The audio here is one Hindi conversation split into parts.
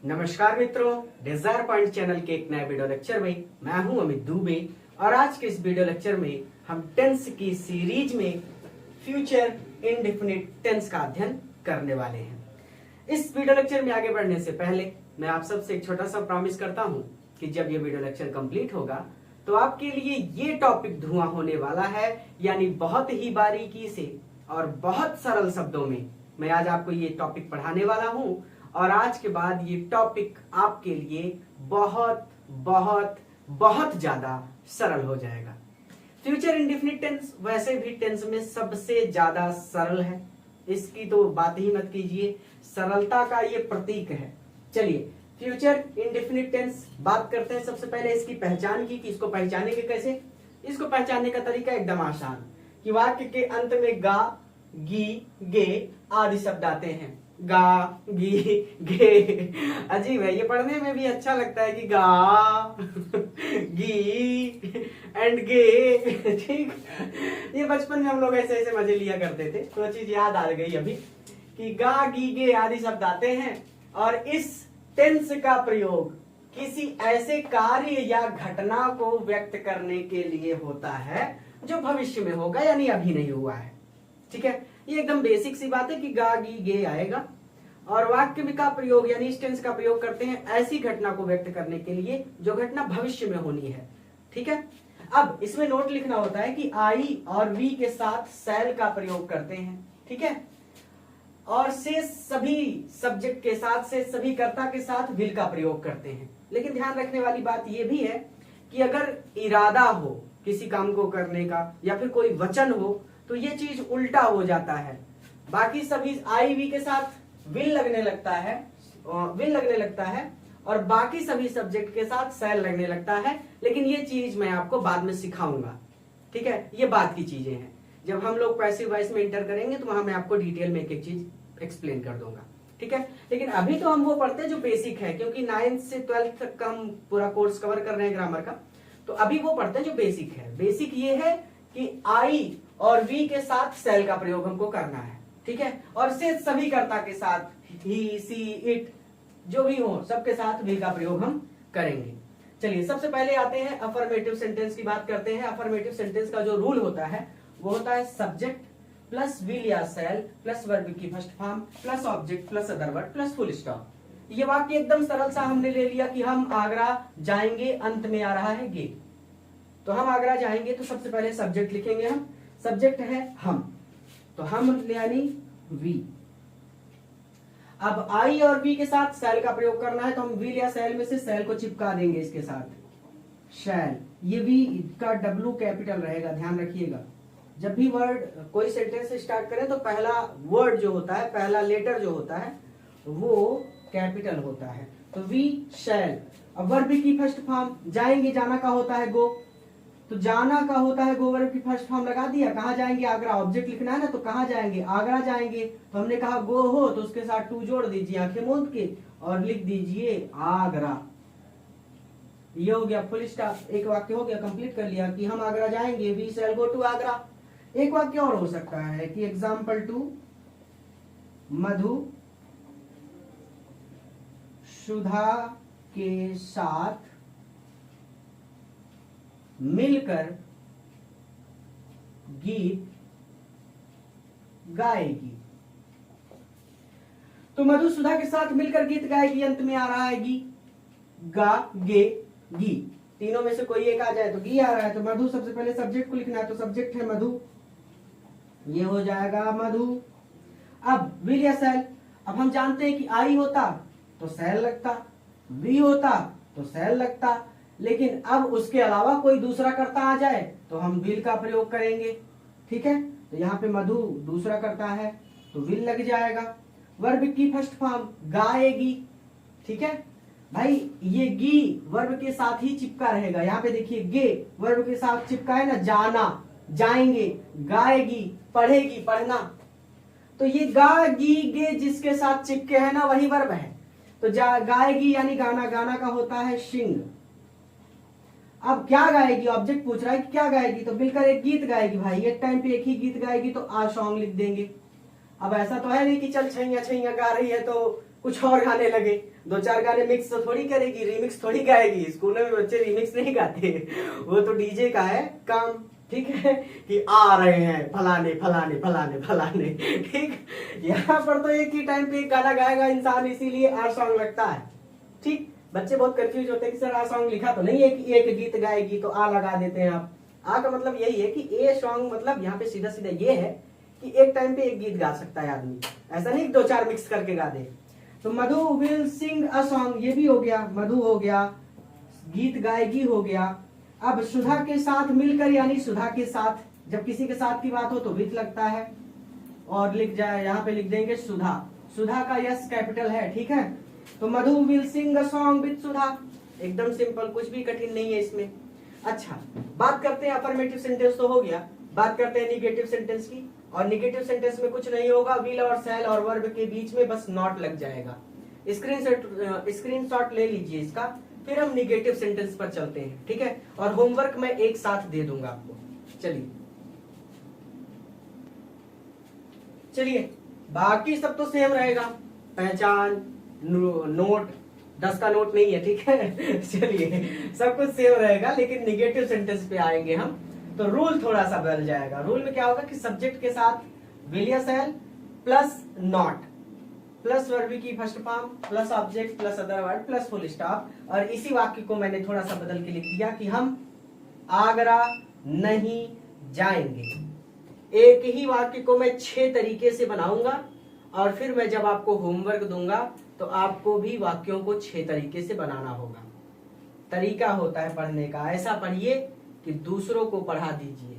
नमस्कार मित्रों, डिजायर पॉइंट चैनल के एक नए वीडियो लेक्चर में मैं हूं अमित दुबे और आज के इस वीडियो लेक्चर में हम टेंस की सीरीज में फ्यूचर इंडेफिनिट टेंस का अध्ययन करने वाले हैं। इस वीडियो लेक्चर में आगे बढ़ने से पहले मैं आप सबसे एक छोटा सा प्रॉमिस करता हूं कि जब ये वीडियो लेक्चर कंप्लीट होगा तो आपके लिए ये टॉपिक धुआं होने वाला है, यानी बहुत ही बारीकी से और बहुत सरल शब्दों में मैं आज आपको ये टॉपिक पढ़ाने वाला हूं और आज के बाद ये टॉपिक आपके लिए बहुत बहुत बहुत ज्यादा सरल हो जाएगा। फ्यूचर इंडेफिनिट टेंस वैसे भी टेंस में सबसे ज्यादा सरल है, इसकी तो बात ही मत कीजिए, सरलता का ये प्रतीक है। चलिए फ्यूचर इंडेफिनिट टेंस बात करते हैं। सबसे पहले इसकी पहचान की कि इसको पहचानेंगे कैसे। इसको पहचानने का तरीका एकदम आसान कि वाक्य के अंत में गा, गी, गे आदि शब्द आते हैं। गा, गी, गे, अजीब है, ये पढ़ने में भी अच्छा लगता है कि गा, गी एंड गे। ठीक, ये बचपन में हम लोग ऐसे ऐसे मजे लिया करते थे, तो चीज याद आ गई अभी कि गा, गी, गे आदि शब्द आते हैं और इस टेंस का प्रयोग किसी ऐसे कार्य या घटना को व्यक्त करने के लिए होता है जो भविष्य में होगा, यानी अभी नहीं हुआ है। ठीक है, ये एकदम बेसिक सी बात है कि गा, गी, गे आएगा और वाक्य में का प्रयोग यानी इस टेंस का प्रयोग करते हैं ऐसी घटना को व्यक्त करने के लिए जो घटना भविष्य में होनी है। ठीक है, अब इसमें नोट लिखना होता है कि आई और वी के साथ सेल का प्रयोग करते हैं। ठीक है, और से सभी सब्जेक्ट के साथ से सभी कर्ता के साथ विल का प्रयोग करते हैं। लेकिन ध्यान रखने वाली बात यह भी है कि अगर इरादा हो किसी काम को करने का या फिर कोई वचन हो तो ये चीज उल्टा हो जाता है। बाकी सभी आई वी के साथ विल लगने लगता है और बाकी सभी सब्जेक्ट के साथ सेल लगने लगता है, लेकिन ये चीज मैं आपको बाद में सिखाऊंगा। ठीक है, ये बात की चीजें हैं, जब हम लोग पैसिव वॉइस में इंटर करेंगे तो वहां मैं आपको डिटेल में एक एक चीज एक्सप्लेन कर दूंगा। ठीक है, लेकिन अभी तो हम वो पढ़ते हैं जो बेसिक है, क्योंकि 9th से 12th तक का हम पूरा कोर्स कवर कर रहे हैं ग्रामर का, तो अभी वो पढ़ते हैं जो बेसिक है। बेसिक ये है कि आई और वी के साथ सेल का प्रयोग हमको करना है। ठीक है, और से सभी कर्ता के साथ ही, सी, इट जो भी हो सबके साथ विल का प्रयोग हम करेंगे। चलिए सबसे पहले आते हैं अफर्मेटिव सेंटेंस की बात करते हैं। अफर्मेटिव सेंटेंस का जो रूल होता है वो होता है सब्जेक्ट प्लस विल या सेल प्लस वर्ब की first form plus object plus other word plus full stop. ये वाक्य एकदम सरल सा हमने ले लिया कि हम आगरा जाएंगे, अंत में आ रहा है गे, तो हम आगरा जाएंगे तो सबसे पहले सब्जेक्ट लिखेंगे। हम सब्जेक्ट है हम, तो हम यानी वी। अब आई और वी के साथ सेल का प्रयोग करना है तो हम विल या सेल में से सेल को चिपका देंगे इसके साथ शैल। ये वी का डब्ल्यू कैपिटल रहेगा, ध्यान रखिएगा। जब भी वर्ड कोई सेंटेंस स्टार्ट करें तो पहला वर्ड जो होता है, पहला लेटर जो होता है वो कैपिटल होता है, तो वी शैल। अब वर्ब की फर्स्ट फॉर्म जाएंगे, जाना का होता है गो, तो जाना का होता है गो, वर्ब की फर्स्ट फॉर्म लगा दिया। कहां जाएंगे? आगरा। ऑब्जेक्ट लिखना है ना, तो कहां जाएंगे? आगरा जाएंगे। तो हमने कहा गो हो तो उसके साथ टू जोड़ दीजिए आंखें मूंद के और लिख दीजिए आगरा। ये हो गया फुल स्टॉप, एक वाक्य हो गया, कंप्लीट कर लिया कि हम आगरा जाएंगे, we shall go to Agra. एक वाक्य और हो सकता है कि एग्जाम्पल 2 मधु सुधा के साथ मिलकर गीत गाएगी। तो मधु सुधा के साथ मिलकर गीत गाएगी, अंत में आ रहा है गी, गा, गे, गी। तीनों में से कोई एक आ जाए तो गी आ रहा है, तो मधु सबसे पहले सब्जेक्ट को लिखना है, तो सब्जेक्ट है मधु, ये हो जाएगा मधु। अब विल या सेल, अब हम जानते हैं कि आई होता तो सेल लगता, वी होता तो सेल लगता, लेकिन अब उसके अलावा कोई दूसरा कर्ता आ जाए तो हम विल का प्रयोग करेंगे। ठीक है, तो यहाँ पे मधु दूसरा कर्ता है तो विल लग जाएगा। वर्ब की फर्स्ट फॉर्म गाएगी। ठीक है भाई, ये गी वर्ब के साथ ही चिपका रहेगा। यहाँ पे देखिए गे वर्ब के साथ चिपका है ना, जाना, जाएंगे, गाएगी, पढ़ेगी, पढ़ना। तो ये गा, गी, गे जिसके साथ चिपके है ना वही वर्ब है। तो गाएगी यानी गाना, गाना का होता है सिंग। अब क्या गाएगी? ऑब्जेक्ट पूछ रहा है कि क्या गाएगी, तो मिलकर एक गीत गाएगी। भाई एक टाइम पे एक ही गीत गाएगी तो आ सॉन्ग लिख देंगे। अब ऐसा तो है नहीं कि चल छैया छैया गा रही है तो कुछ और गाने लगे, 2-4 गाने मिक्स तो थोड़ी करेगी, रीमिक्स थोड़ी गाएगी। स्कूलों में बच्चे रीमिक्स नहीं गाते, वो तो डीजे का है काम, ठीक है, कि आ रहे हैं फलाने फलाने फलाने फलाने, ठीक। यहाँ पर तो एक ही टाइम पे एक गाना गाएगा इंसान, इसीलिए आ सॉन्ग लगता है, ठीक। बच्चे बहुत कंफ्यूज होते हैं कि सर आ सॉन्ग लिखा तो नहीं है कि एक गीत गाएगी तो आ लगा देते हैं आप। आ का मतलब यही है कि ए सॉन्ग, मतलब यहाँ पे सीधा सीधा ये है कि एक टाइम पे एक गीत गा सकता है आदमी, ऐसा नहीं 2-4 मिक्स करके गा दे। तो Madhu will sing a song, ये भी हो गया, मधु हो गया, गीत गाएगी हो गया। अब सुधा के साथ मिलकर, यानी सुधा के साथ, जब किसी के साथ की बात हो तो विथ लगता है, और लिख जाए यहाँ पे लिख देंगे सुधा, सुधा का यस कैपिटल है, ठीक है। तो Madhu will sing a song with Sudha, एकदम सिंपल, कुछ भी कठिन नहीं है इसमें। अच्छा, बात करते हैं अफर्मेटिव सेंटेंस तो हो गया, बात करते हैं निगेटिव सेंटेंस की। और निगेटिव सेंटेंस में कुछ नहीं होगा, विल और शैल और वर्ब के बीच में बस नॉट लग जाएगा। स्क्रीनशॉट ले लीजिए इसका, फिर हम निगेटिव सेंटेंस पर चलते हैं, ठीक है। और होमवर्क मैं एक साथ दे दूंगा आपको। चलिए बाकी सब तो सेम रहेगा, पहचान, नोट, 10 का नोट नहीं है, ठीक है। चलिए सब कुछ सेम रहेगा, लेकिन निगेटिव सेंटेंस पे आएंगे हम, तो रूल थोड़ा सा बदल जाएगा। रूल में क्या होगा कि सब्जेक्ट के साथ विल या shall plus not plus verb की first form plus object plus other word plus full stop. और इसी वाक्य को मैंने थोड़ा सा बदल के लिख दिया कि हम आगरा नहीं जाएंगे। एक ही वाक्य को मैं 6 तरीके से बनाऊंगा, और फिर मैं जब आपको होमवर्क दूंगा तो आपको भी वाक्यों को 6 तरीके से बनाना होगा। तरीका होता है पढ़ने का, ऐसा पढ़िए कि दूसरों को पढ़ा दीजिए,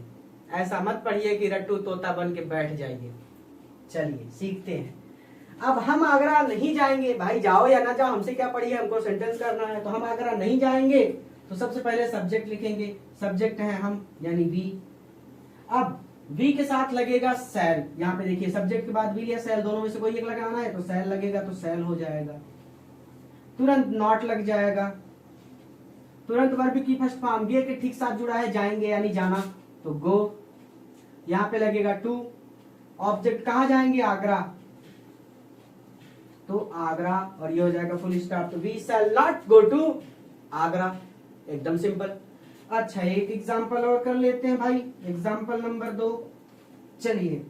ऐसा मत पढ़िए कि रट्टू तोता बन के बैठ जाइए। चलिए सीखते हैं। अब हम आगरा नहीं जाएंगे, भाई जाओ या ना जाओ हमसे क्या पढ़िए, हमको सेंटेंस करना है। तो हम आगरा नहीं जाएंगे, तो सबसे पहले सब्जेक्ट लिखेंगे, सब्जेक्ट है हम यानी वी। अब वी के साथ लगेगा शैल, यहाँ पे देखिए सब्जेक्ट के बाद वी या शैल दोनों में से कोई एक लगाना है, तो शैल लगेगा, तो शैल हो जाएगा। तुरंत नॉट लग जाएगा। तुरंत वर्ब की फर्स्ट फॉर्म गे के ठीक साथ जुड़ा है, जाएंगे यानी जाना, तो गो। यहाँ पे लगेगा टू। ऑब्जेक्ट कहाँ जाएंगे, आगरा, तो आगरा, और ये हो जाएगा फुल स्टॉप। तो we shall not go to Agra, एकदम सिंपल। अच्छा एक एग्जांपल और कर लेते हैं भाई, एग्जांपल नंबर 2। चलिए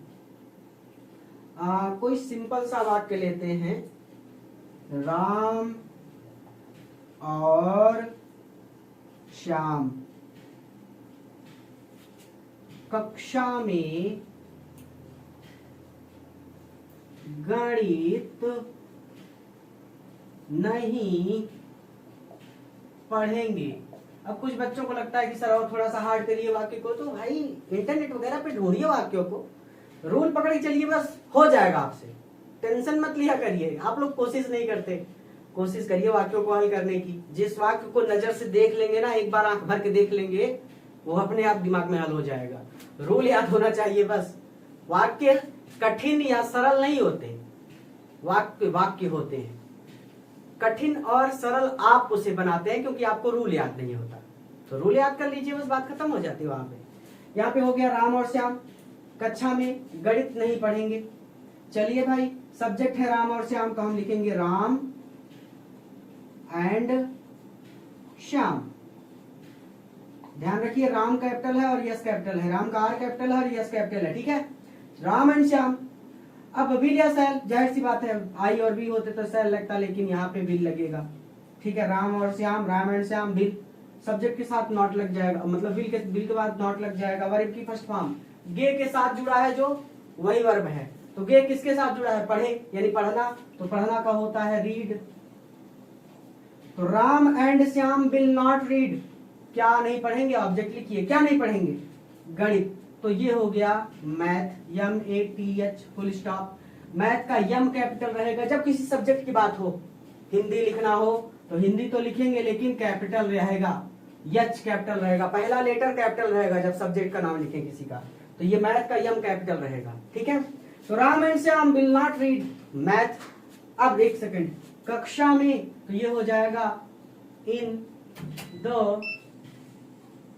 कोई सिंपल सा वाक्य लेते हैं, राम और श्याम कक्षा में गणित नहीं पढ़ेंगे। अब कुछ बच्चों को लगता है कि सर और थोड़ा सा हार्ड करिए वाक्य को, तो भाई इंटरनेट वगैरह पे ढूंढिए वाक्यों को, रूल पकड़ के चलिए, बस हो जाएगा आपसे, टेंशन मत लिया करिए। आप लोग कोशिश नहीं करते, कोशिश करिए वाक्यों को हल करने की। जिस वाक्य को नजर से देख लेंगे ना, एक बार आंख भर के देख लेंगे, वो अपने आप दिमाग में हल हो जाएगा। रूल याद होना चाहिए बस। वाक्य कठिन या सरल नहीं होते, वाक्य होते हैं कठिन और सरल, आप उसे बनाते हैं क्योंकि आपको रूल याद नहीं होता। तो रूल याद कर लीजिए, बस बात खत्म हो जाती है वहां पे। यहाँ पे हो गया राम और श्याम कक्षा में गणित नहीं पढ़ेंगे। चलिए भाई सब्जेक्ट है राम और श्याम, तो हम लिखेंगे राम एंड श्याम। ध्यान रखिए राम कैपिटल है और यस कैपिटल है, राम का आर कैपिटल है और यस कैपिटल है, ठीक है। राम एंड श्याम। अब विल या शैल, जाहिर सी बात है, आई और बी होते तो शैल लगता, लेकिन यहाँ पे विल लगेगा, ठीक है। राम और Shyam, Ram and Shyam, will. Subject के साथ नॉट लग जाएगा, मतलब विल के बाद नॉट लग जाएगा। वर्ब की फर्स्ट फॉर्म गे के साथ जुड़ा है, जो वही वर्ब है, तो गे किसके साथ जुड़ा है, पढ़े यानी पढ़ना, तो पढ़ना का होता है रीड। तो Ram and Shyam will not read, क्या नहीं पढ़ेंगे, ऑब्जेक्ट लिखिए, क्या नहीं पढ़ेंगे, गणित। तो ये हो गया math, MATH full stop. Math का यम कैपिटल रहेगा जब किसी सब्जेक्ट की बात हो, हिंदी लिखना हो तो हिंदी तो लिखेंगे लेकिन कैपिटल रहेगा, यच कैपिटल रहेगा, पहला लेटर कैपिटल रहेगा जब सब्जेक्ट का नाम लिखें किसी का, तो ये मैथ का यम कैपिटल रहेगा, ठीक है। तो Ram and Shyam will not read math. अब एक सेकंड, कक्षा में, तो ये हो जाएगा इन द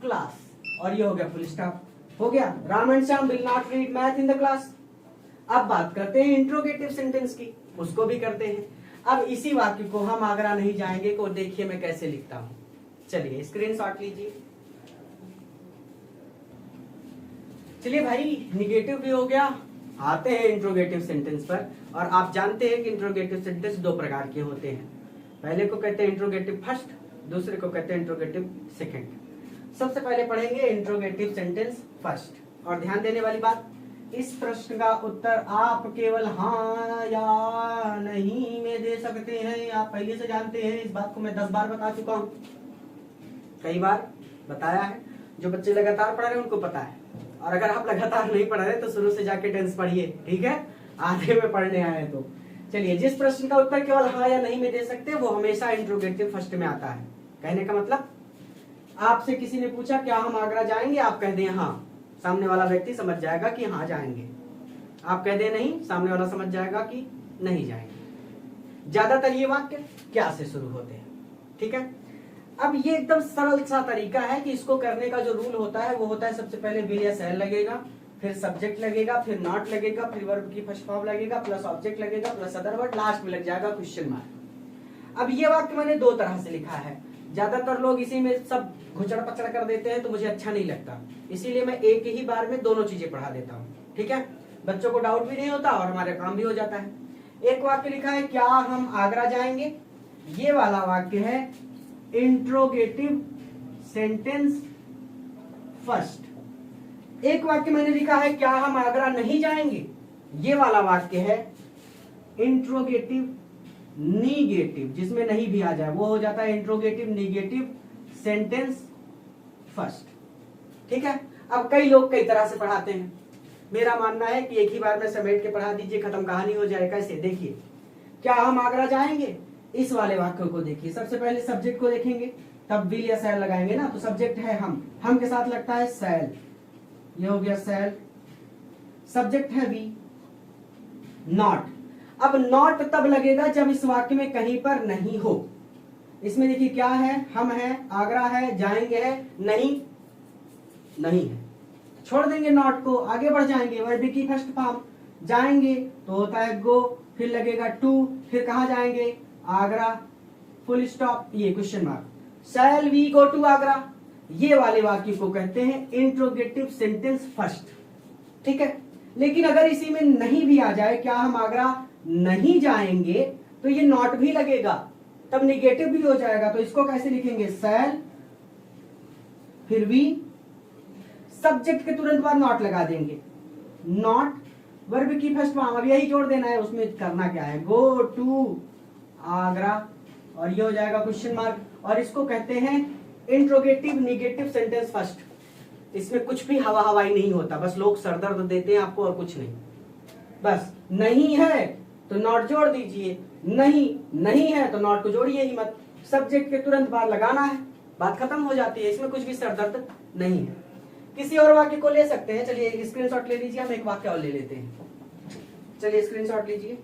क्लास, और ये हो गया फुल स्टॉप, हो गया। Ram and Shyam will not read math in the class. अब बात करते हैं इंट्रोगेटिव सेंटेंस की, उसको भी करते हैं। अब इसी वाक्य को हम आगरा नहीं जाएंगे को देखिए मैं कैसे लिखता हूं। चलिए स्क्रीनशॉट लीजिए। चलिए भाई निगेटिव भी हो गया, आते हैं इंट्रोगेटिव सेंटेंस पर। और आप जानते हैं कि इंट्रोगेटिव सेंटेंस दो प्रकार के होते हैं, पहले को कहते हैं इंट्रोगेटिव फर्स्ट, दूसरे को कहते हैं इंट्रोगेटिव सेकंड। सबसे पहले पढ़ेंगे इंट्रोगेटिव सेंटेंस फर्स्ट। और ध्यान देने वाली बात, इस प्रश्न का उत्तर आप केवल हाँ या नहीं में दे सकते हैं। आप पहले से जानते हैं, इस बात को मैं 10 बार बता चुका हूं, कई बार बताया है। जो बच्चे लगातार पढ़ रहे हैं उनको पता है, और अगर आप लगातार नहीं पढ़ रहे तो शुरू से जाके टेंस पढ़िए, ठीक है, आधे में पढ़ने आए तो। चलिए, जिस प्रश्न का उत्तर केवल हाँ या नहीं में दे सकते वो हमेशा इंट्रोगेटिव फर्स्ट में आता है। कहने का मतलब, आपसे किसी ने पूछा क्या हम आगरा जाएंगे, आप कह दें हाँ, सामने वाला व्यक्ति समझ जाएगा कि हाँ जाएंगे। आप कह दें नहीं, सामने वाला समझ जाएगा कि नहीं जाएंगे। ज्यादातर ये वाक्य क्या से शुरू होते हैं, ठीक है। अब ये एकदम सरल सा तरीका है कि इसको करने का जो रूल होता है वो होता है, सबसे पहले विल या शैल लगेगा, फिर सब्जेक्ट लगेगा, फिर नॉट लगेगा, फिर वर्ब की फर्स्ट फॉर्म लगेगा, प्लस ऑब्जेक्ट लगेगा, प्लस अदर वर्ड, लास्ट में लग जाएगा क्वेश्चन मार्क। अब ये वाक्य मैंने दो तरह से लिखा है, ज्यादातर लोग इसी में सब घुचड़ पचड़ कर देते हैं तो मुझे अच्छा नहीं लगता, इसीलिए मैं एक ही बार में दोनों चीजें पढ़ा देता हूँ, ठीक है। बच्चों को डाउट भी नहीं होता और हमारे काम भी हो जाता है। एक वाक्य लिखा है क्या हम आगरा जाएंगे, ये वाला वाक्य है इंट्रोगेटिव सेंटेंस फर्स्ट। एक वाक्य मैंने लिखा है क्या हम आगरा नहीं जाएंगे, ये वाला वाक्य है इंट्रोगेटिव निगेटिव, जिसमें नहीं भी आ जाए वो हो जाता है इंट्रोगेटिव निगेटिव सेंटेंस फर्स्ट, ठीक है। अब कई लोग कई तरह से पढ़ाते हैं, मेरा मानना है कि एक ही बार में समेट के पढ़ा दीजिए, खत्म कहानी हो जाए। कैसे, देखिए, क्या हम आगरा जाएंगे, इस वाले वाक्य को देखिए। सबसे पहले सब्जेक्ट को देखेंगे, तब विल या शैल लगाएंगे ना, तो सब्जेक्ट है हम के साथ लगता है शैल, ये हो गया शैल। सब्जेक्ट है वी, नॉट। अब नॉट तब लगेगा जब इस वाक्य में कहीं पर नहीं हो। इसमें देखिए क्या है, हम है, आगरा है, जाएंगे है, नहीं नहीं है, छोड़ देंगे नॉट को, आगे बढ़ जाएंगे। वर्ब की फर्स्ट फॉर्म, जाएंगे तो होता है गो, फिर लगेगा टू, फिर कहां जाएंगे, आगरा, फुल स्टॉप, ये question mark. Shall we go to Agra, ये वाले वाक्य को कहते हैं इंट्रोगेटिव सेंटेंस फर्स्ट, ठीक है। लेकिन अगर इसी में नहीं भी आ जाए, क्या हम आगरा नहीं जाएंगे, तो ये नॉट भी लगेगा, तब निगेटिव भी हो जाएगा। तो इसको कैसे लिखेंगे, शैल फिर वी, सब्जेक्ट के तुरंत बाद नॉट लगा देंगे, नॉट, वर्ब की फर्स्ट फॉर्म, अब यही जोड़ देना है, उसमें करना क्या है, गो टू आगरा, और ये हो जाएगा क्वेश्चन मार्क। और इसको कहते हैं इंट्रोगेटिव निगेटिव सेंटेंस फर्स्ट। इसमें कुछ भी हवा हवाई नहीं होता, बस लोग सरदर्द देते हैं आपको और कुछ नहीं। बस नहीं है तो नॉट जोड़ दीजिए, नहीं है तो नॉट को जोड़िए ही मत, सब्जेक्ट के तुरंत बाद लगाना है, बात खत्म हो जाती है। इसमें कुछ भी सरदर्द नहीं है। किसी और वाक्य को ले सकते हैं, चलिए एक स्क्रीनशॉट ले लीजिए, हम एक वाक्य और ले लेते हैं। चलिए स्क्रीनशॉट लीजिए,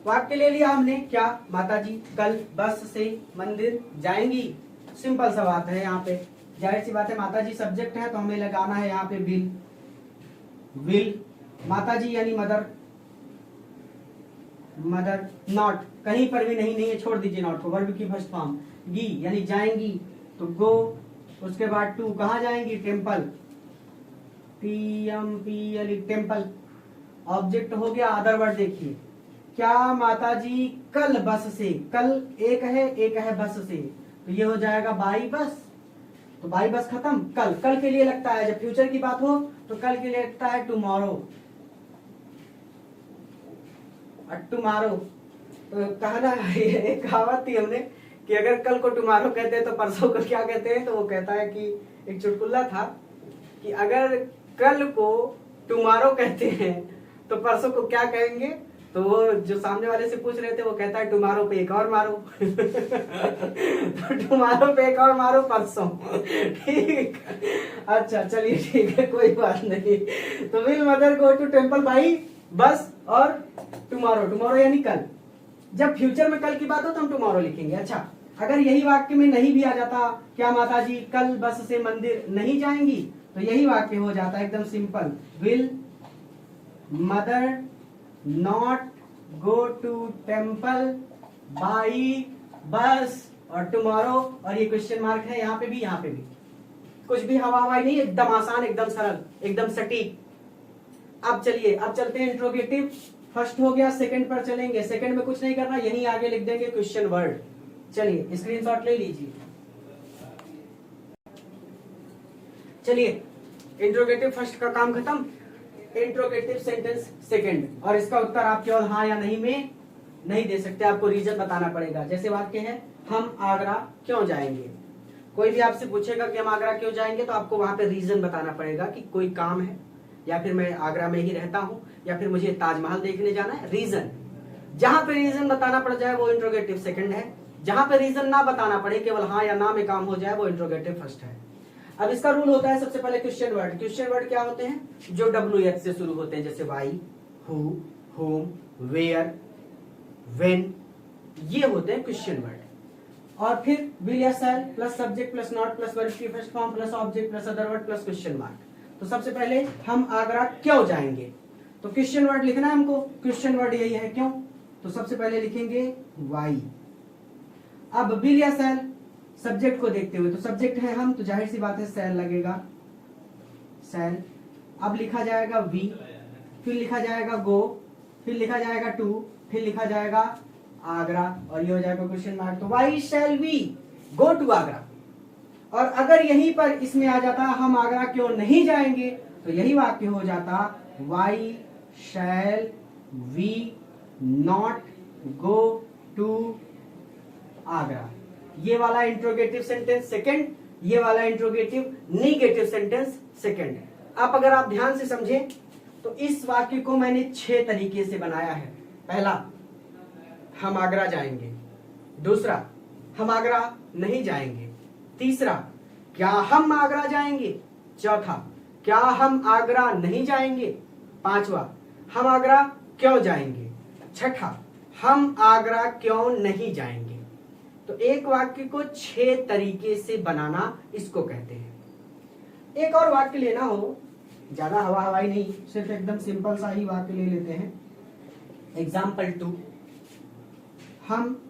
वाक्य ले लिया हमने, क्या माताजी कल बस से मंदिर जाएंगी। सिंपल सा बात है, यहाँ पे जाहिर सी बात है, माताजी सब्जेक्ट है तो हमें लगाना है यहाँ पे विल, माताजी यानी मदर, नॉट कहीं पर भी नहीं है, छोड़ दीजिए नॉट को, वर्ब की फर्स्ट फॉर्म, गी यानी जाएंगी तो गो, उसके बाद टू, कहां जाएंगी, टेम्पल, TMPL टेम्पल, ऑब्जेक्ट हो गया। अदर वर्ड देखिए, क्या माताजी कल बस से, कल एक है बस से, तो ये हो जाएगा बाई बस, तो बाई बस खत्म। कल के लिए लगता है, जब फ्यूचर की बात हो तो कल के लिए लगता है टुमारो, तो कहना एक कहावत थी हमने कि अगर कल को टुमारो कहते हैं तो परसों को क्या कहते हैं, तो वो कहता है कि एक चुटकुला था कि अगर कल को टुमारो कहते हैं तो परसों को क्या कहेंगे, तो वो जो सामने वाले से पूछ रहे थे वो कहता है टुमारो पे एक और मारो तो टुमारो पे एक और मारो परसों, ठीक। अच्छा चलिए ठीक है, कोई बात नहीं। तो will mother go to temple by bus, और टुमारो यानी कल। जब फ्यूचर में कल की बात हो तो हम टुमारो लिखेंगे। अच्छा, अगर यही वाक्य में नहीं भी आ जाता, क्या माताजी कल बस से मंदिर नहीं जाएंगी, तो यही वाक्य हो जाता है एकदम simple, will mother not go to temple by bus, और टुमारो, और ये क्वेश्चन मार्क है यहाँ पे भी, यहाँ पे भी कुछ भी हवा हवाई नहीं, एकदम आसान, एकदम सरल, एकदम सटीक। अब चलिए, अब चलते हैं इंट्रोगेटिव। फर्स्ट हो गया, सेकंड पर चलेंगे। सेकंड में कुछ नहीं करना, यहीं आगे लिख देंगे क्वेश्चन वर्ड। चलिए स्क्रीनशॉट ले लीजिए। चलिए इंट्रोगेटिव फर्स्ट का काम खत्म, इंट्रोगेटिव सेंटेंस सेकंड, और इसका उत्तर आप केवल हाँ या नहीं में नहीं दे सकते, आपको रीजन बताना पड़ेगा। जैसे वाक्य है, हम आगरा क्यों जाएंगे। कोई भी आपसे पूछेगा कि हम आगरा क्यों जाएंगे, तो आपको वहां पे रीजन बताना पड़ेगा कि कोई काम है, या फिर मैं आगरा में ही रहता हूं, या फिर मुझे ताजमहल देखने जाना है। रीजन, जहां पे रीजन बताना पड़ जाए वो इंट्रोगेटिव सेकंड है, जहां पे रीजन ना बताना पड़े, केवल हाँ या ना में काम हो जाए, वो इंट्रोगेटिव फर्स्ट है। अब इसका रूल होता है, सबसे पहले क्वेश्चन वर्ड। क्वेश्चन वर्ड क्या होते हैं, जो WH से शुरू होते हैं, जैसे why, who, whom, where, when, ये होते हैं क्वेश्चन वर्ड। और फिर विल या shall plus subject plus not plus verb की first form plus object plus other word plus question mark. तो सबसे पहले हम आगरा क्यों जाएंगे, तो क्वेश्चन वर्ड लिखना है हमको। क्वेश्चन वर्ड यही है क्यों, तो सबसे पहले लिखेंगे वाई। अब विल या शैल, सब्जेक्ट को देखते हुए, तो सब्जेक्ट है हम, तो जाहिर सी बात है शैल लगेगा, शैल। अब लिखा जाएगा वी, फिर लिखा जाएगा गो, फिर लिखा जाएगा टू, फिर लिखा जाएगा आगरा, और ये हो जाएगा क्वेश्चन मार्क। तो why shall we go to Agra. और अगर यहीं पर इसमें आ जाता हम आगरा क्यों नहीं जाएंगे, तो यही वाक्य हो जाता why shall we not go to Agra. ये वाला इंट्रोगेटिव सेंटेंस सेकंड, ये वाला इंट्रोगेटिव नेगेटिव सेंटेंस सेकंड। अब अगर आप ध्यान से समझें तो इस वाक्य को मैंने 6 तरीके से बनाया है। पहला, हम आगरा जाएंगे। दूसरा, हम आगरा नहीं जाएंगे। तीसरा, क्या हम आगरा जाएंगे। चौथा, क्या हम आगरा नहीं जाएंगे। पांचवा, हम आगरा क्यों जाएंगे। छठा, हम आगरा क्यों नहीं जाएंगे। तो एक वाक्य को 6 तरीके से बनाना इसको कहते हैं। एक और वाक्य लेना हो, ज्यादा हवा हवाई नहीं, सिर्फ एकदम सिंपल सा ही वाक्य ले लेते हैं। एग्जाम्पल 2, हम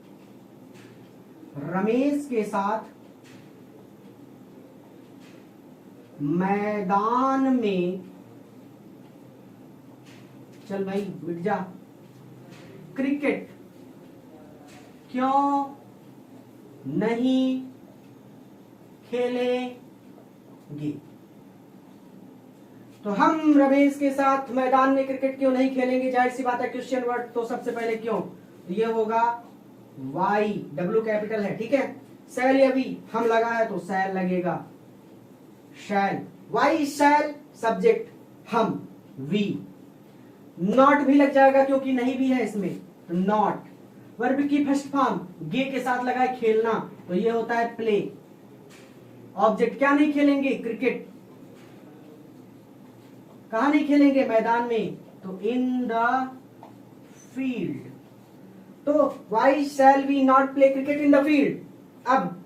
रमेश के साथ मैदान में, चल भाई मिट जा, क्रिकेट क्यों नहीं खेलेंगे। तो हम रमेश के साथ मैदान में क्रिकेट क्यों नहीं खेलेंगे, जाहिर सी बात है क्वेश्चन वर्ड, तो सबसे पहले क्यों, ये होगा वाई, डब्ल्यू कैपिटल है, ठीक है। शैल या वी, हम लगा है तो शैल लगेगा, शैल, वाई शैल सब्जेक्ट, हम वी, नॉट भी लग जाएगा क्योंकि नहीं भी है इसमें, तो नॉट। वर्ब की फर्स्ट फॉर्म गे के साथ लगा है खेलना, तो ये होता है प्ले। ऑब्जेक्ट, क्या नहीं खेलेंगे, क्रिकेट। कहां नहीं खेलेंगे, मैदान में, तो इन द फील्ड। तो why shall we not play cricket in the field. अब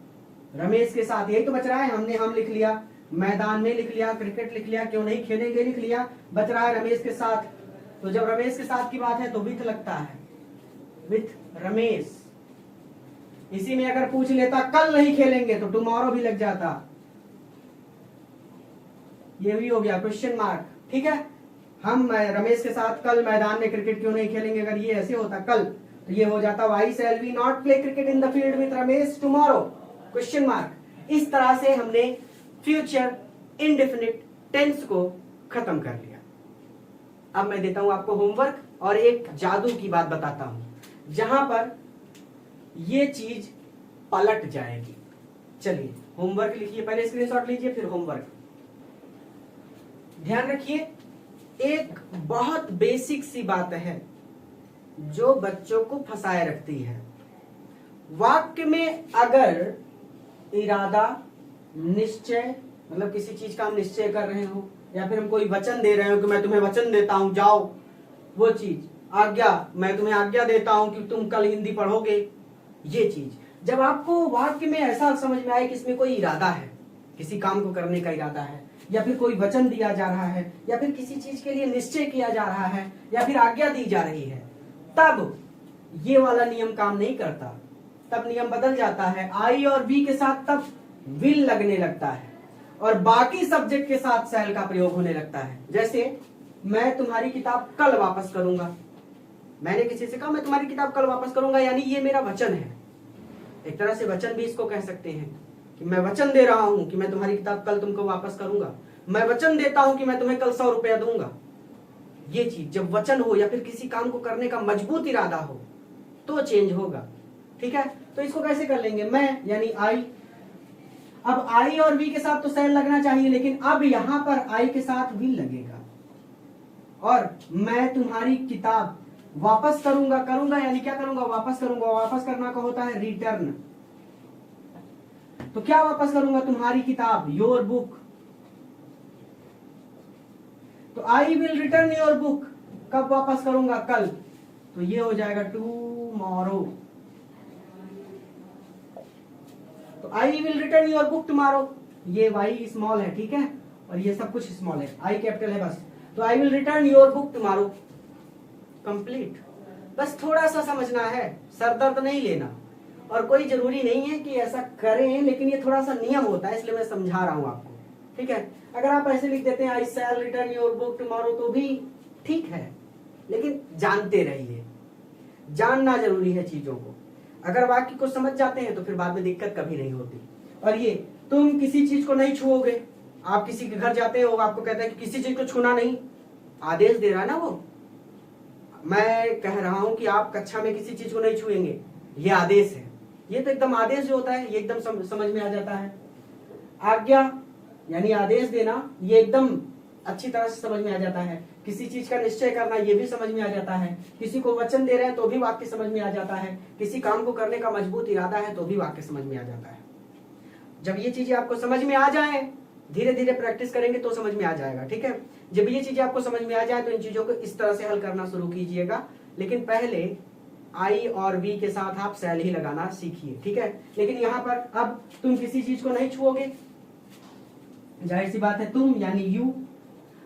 रमेश के साथ, यही तो बच रहा है, हमने हम लिख लिया, मैदान में लिख लिया, क्रिकेट लिख लिया, क्यों नहीं खेलेंगे लिख लिया, बच रहा है रमेश के साथ। तो जब रमेश के साथ की बात है तो विथ लगता है, विथ रमेश। इसी में अगर पूछ लेता कल नहीं खेलेंगे तो टुमारो भी लग जाता, ये भी हो गया क्वेश्चन मार्क, ठीक है। हम रमेश के साथ कल मैदान में क्रिकेट क्यों नहीं खेलेंगे, अगर ये ऐसे होता कल, तो ये हो जाता why shall we not play cricket in the field with Ramesh tomorrow, question mark. इस तरह से हमने फ्यूचर इंडेफिनिट टेंस को खत्म कर लिया। अब मैं देता हूं आपको होमवर्क और एक जादू की बात बताता हूं जहां पर ये चीज पलट जाएगी। चलिए होमवर्क लिखिए, पहले स्क्रीनशॉट लीजिए फिर होमवर्क। ध्यान रखिए, एक बहुत बेसिक सी बात है जो बच्चों को फंसाए रखती है। वाक्य में अगर इरादा, निश्चय, मतलब किसी चीज का हम निश्चय कर रहे हो, या फिर हम कोई वचन दे रहे हो कि मैं तुम्हें वचन देता हूं जाओ, वो चीज, आज्ञा, मैं तुम्हें आज्ञा देता हूं कि तुम कल हिंदी पढ़ोगे, ये चीज जब आपको वाक्य में ऐसा समझ में आए कि इसमें कोई इरादा है, किसी काम को करने का इरादा है, या फिर कोई वचन दिया जा रहा है, या फिर किसी चीज के लिए निश्चय किया जा रहा है, या फिर आज्ञा दी जा रही है, तब ये वाला नियम काम नहीं करता, तब नियम बदल जाता है। आई और बी के साथ तब विल लगने लगता है और बाकी सब्जेक्ट के साथ शैल का प्रयोग होने लगता है। जैसे मैं तुम्हारी किताब कल वापस करूंगा, मैंने किसी से कहा मैं तुम्हारी किताब कल वापस करूंगा, यानी ये मेरा वचन है। एक तरह से वचन भी इसको कह सकते हैं कि मैं वचन दे रहा हूं कि मैं तुम्हारी किताब कल तुमको वापस करूंगा, मैं वचन देता हूं कि मैं तुम्हें कल 100 रुपया दूंगा। ये चीज जब वचन हो या फिर किसी काम को करने का मजबूत इरादा हो तो चेंज होगा। ठीक है, तो इसको कैसे कर लेंगे, मैं यानी आई। अब आई और वी के साथ तो शैल लगना चाहिए, लेकिन अब यहां पर आई के साथ विल लगेगा। और मैं तुम्हारी किताब वापस करूंगा, करूंगा यानी क्या करूंगा, वापस करूंगा। वापस करना का होता है रिटर्न। तो क्या वापस करूंगा, तुम्हारी किताब, योर बुक। तो I will return your book, कब वापस करूंगा, कल। तो ये हो जाएगा टुमारो। तो I will return your book tomorrow, ये वाई स्मॉल है, ठीक है, और ये सब कुछ स्मॉल है, आई कैपिटल है बस। तो I will return your book tomorrow, complete. बस थोड़ा सा समझना है, सरदर्द नहीं लेना, और कोई जरूरी नहीं है कि ऐसा करें, लेकिन ये थोड़ा सा नियम होता है, इसलिए मैं समझा रहा हूं आपको। ठीक है, अगर आप ऐसे लिख देते हैं आई शैल रिटर्न योर बुक टुमारो तो भी ठीक है, लेकिन जानते रहिए, जानना जरूरी है चीजों को। अगर वाक्य को समझ जाते हैं तो फिर बाद में दिक्कत कभी नहीं होती। और ये तुम किसी चीज को नहीं छुओगे, आप किसी के घर जाते हो, आपको कहता है कि किसी चीज को छूना नहीं, आदेश दे रहा है ना वो। मैं कह रहा हूं कि आप कक्षा में किसी चीज को नहीं छुएंगे, ये आदेश है। ये तो एकदम आदेश जो होता है ये एकदम समझ में आ जाता है। आज्ञा यानी आदेश देना, ये एकदम अच्छी तरह से समझ में आ जाता है। किसी चीज का निश्चय करना, ये भी समझ में आ जाता है। किसी को वचन दे रहे हैं तो भी वाक्य समझ में आ जाता है। किसी काम को करने का मजबूत इरादा है तो भी वाक्य समझ में आ जाता है। जब ये चीजें आपको समझ में आ जाए, धीरे धीरे प्रैक्टिस करेंगे तो समझ में आ जाएगा। ठीक है, जब ये चीजें आपको समझ में आ जाए तो इन चीजों को इस तरह से हल करना शुरू कीजिएगा, लेकिन पहले आई और वी के साथ आप शैल ही लगाना सीखिए। ठीक है, लेकिन यहाँ पर अब तुम किसी चीज को नहीं छुओगे, जाहिर सी बात है तुम यानी यू।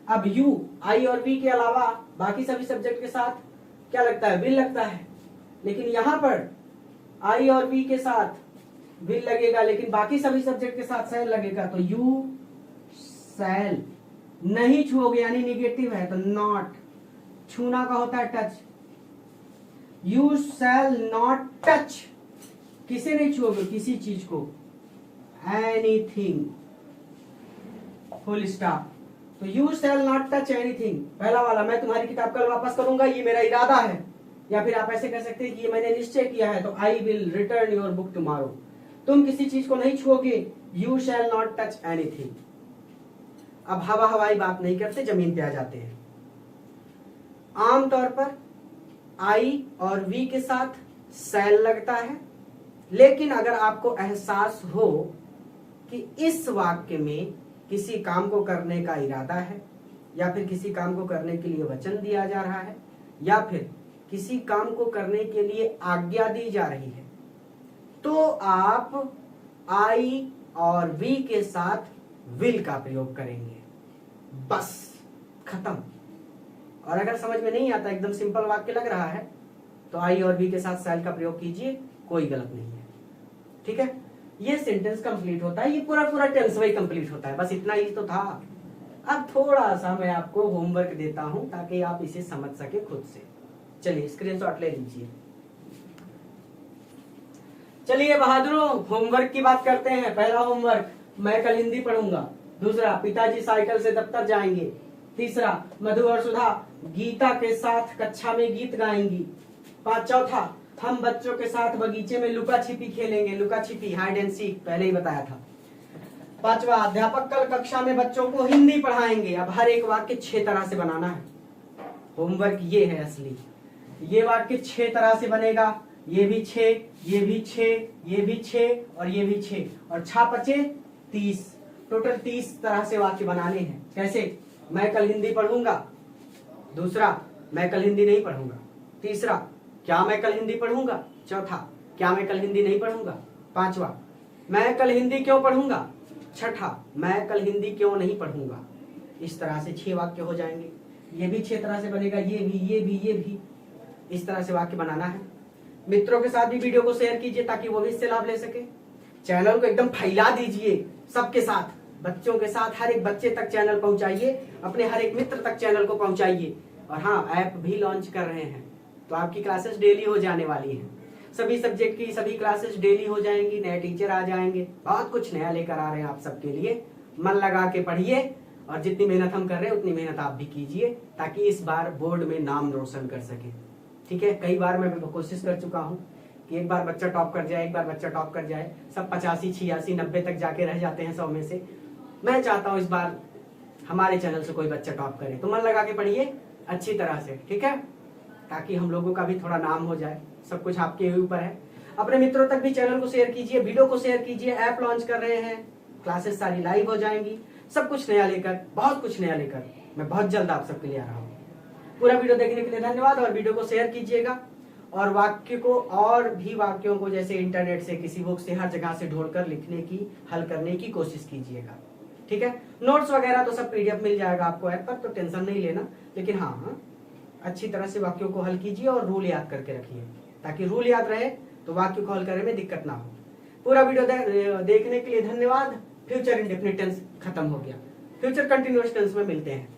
अब यू आई और वी के अलावा बाकी सभी सब्जेक्ट के साथ क्या लगता है, विल लगता है, लेकिन यहां पर आई और वी के साथ विल लगेगा, लेकिन बाकी सभी सब्जेक्ट के साथ शैल लगेगा। तो यू शैल नहीं छुओगे यानी निगेटिव है, तो नॉट। छूना का होता है touch, you shall not touch, किसे नहीं छुओगे, किसी चीज को, एनीथिंग, फुल स्टॉप। तो you shall not touch anything, पहला वाला, मैं तुम्हारी किताब कल वापस करूंगा, ये मेरा इरादा है। या फिर आप ऐसे कह सकते हैं कि ये मैंने निश्चय किया है, तो I will return your book tomorrow. तुम किसी चीज को नहीं छुओगे, you shall not touch anything. अब हवा हवाई बात नहीं करते, जमीन पे आ जाते हैं। आमतौर पर आई और वी के साथ शैल लगता है, लेकिन अगर आपको एहसास हो कि इस वाक्य में किसी काम को करने का इरादा है, या फिर किसी काम को करने के लिए वचन दिया जा रहा है, या फिर किसी काम को करने के लिए आज्ञा दी जा रही है, तो आप आई और वी के साथ विल का प्रयोग करेंगे, बस खत्म। और अगर समझ में नहीं आता, एकदम सिंपल वाक्य लग रहा है, तो आई और वी के साथ शैल का प्रयोग कीजिए, कोई गलत नहीं है। ठीक है, ये सेंटेंस कंप्लीट होता है, ये पूरा टेंस वही कंप्लीट होता है, बस इतना ही तो था। अब थोड़ा सा मैं आपको होमवर्क देता हूं ताकि आप इसे समझ सके खुद से। चलिए स्क्रीनशॉट ले लीजिए। चलिए बहादुरों, होमवर्क की बात करते हैं। पहला होमवर्क, मैं कल हिंदी पढ़ूंगा। दूसरा, पिताजी साइकिल से दफ्तर जाएंगे। तीसरा, मधु और सुधा गीता के साथ कक्षा में गीत गाएंगी। चौथा, हम बच्चों के साथ बगीचे में लुका छिपी खेलेंगे। लुका छिपी, हाइड एंड सीक, पहले ही बताया था। पांचवा, अध्यापक कल कक्षा में बच्चों को हिंदी पढ़ाएंगे। अब हर एक वाक्य 6 तरह से बनाना है। होमवर्क ये है असली। ये वाक्य 6 तरह से बनेगा, ये भी 6, ये भी 6, ये भी 6 और ये भी 6, और 6 बचे 30। टोटल 30 तरह से वाक्य बनाने हैं। कैसे? मैं कल हिंदी पढ़ूंगा। दूसरा, मैं कल हिंदी नहीं पढ़ूंगा। तीसरा, क्या मैं कल हिंदी पढ़ूंगा। चौथा, क्या मैं कल हिंदी नहीं पढ़ूंगा। पांचवा, मैं कल हिंदी क्यों पढ़ूंगा। छठा, मैं कल हिंदी क्यों नहीं पढ़ूंगा। इस तरह से 6 वाक्य हो जाएंगे। ये भी 6 तरह से बनेगा, ये भी, ये भी, ये भी। इस तरह से वाक्य बनाना है। मित्रों के साथ भी वीडियो को शेयर कीजिए ताकि वो भी इससे लाभ ले सके। चैनल को एकदम फैला दीजिए सबके साथ, बच्चों के साथ, हर एक बच्चे तक चैनल पहुंचाइए, अपने हर एक मित्र तक चैनल को पहुंचाइए। और हाँ, ऐप भी लॉन्च कर रहे हैं, तो आपकी क्लासेस डेली हो जाने वाली हैं। सभी सब्जेक्ट की सभी क्लासेस डेली हो जाएंगी, नए टीचर आ जाएंगे, बहुत कुछ नया लेकर आ रहे हैं आप सबके लिए। मन लगा के पढ़िए और जितनी मेहनत हम कर रहे हैं उतनी मेहनत आप भी कीजिए ताकि इस बार बोर्ड में नाम रोशन कर सके। ठीक है, कई बार मैं कोशिश कर चुका हूँ कि एक बार बच्चा टॉप कर जाए, एक बार बच्चा टॉप कर जाए, सब 85, 86, 90 तक जाके रह जाते हैं 100 में से। मैं चाहता हूँ इस बार हमारे चैनल से कोई बच्चा टॉप करे, तो मन लगा के पढ़िए अच्छी तरह से, ठीक है, ताकि हम लोगों का भी थोड़ा नाम हो जाए। सब कुछ आपके ऊपर है। अपने मित्रों तक भी चैनल को शेयर कीजिए, वीडियो को शेयर कीजिए। ऐप लॉन्च कर रहे हैं, क्लासेस सारी लाइव हो जाएंगी, सब कुछ नया लेकर, बहुत कुछ नया लेकर मैं बहुत जल्द आप सबके लिए आ रहा हूँ। पूरा वीडियो देखने के लिए धन्यवाद और वीडियो को शेयर कीजिएगा। और वाक्य को और भी वाक्यों को जैसे इंटरनेट से, किसी बुक से, हर जगह से ढूंढकर लिखने की, हल करने की कोशिश कीजिएगा। ठीक है, नोट्स वगैरह तो सब PDF मिल जाएगा आपको ऐप पर, तो टेंशन नहीं लेना। लेकिन हाँ, अच्छी तरह से वाक्यों को हल कीजिए और रूल याद करके रखिए, ताकि रूल याद रहे तो वाक्य को हल करने में दिक्कत ना हो। पूरा वीडियो देखने के लिए धन्यवाद। फ्यूचर इंडेफिनिट टेंस खत्म हो गया, फ्यूचर कंटिन्यूअस टेंस में मिलते हैं।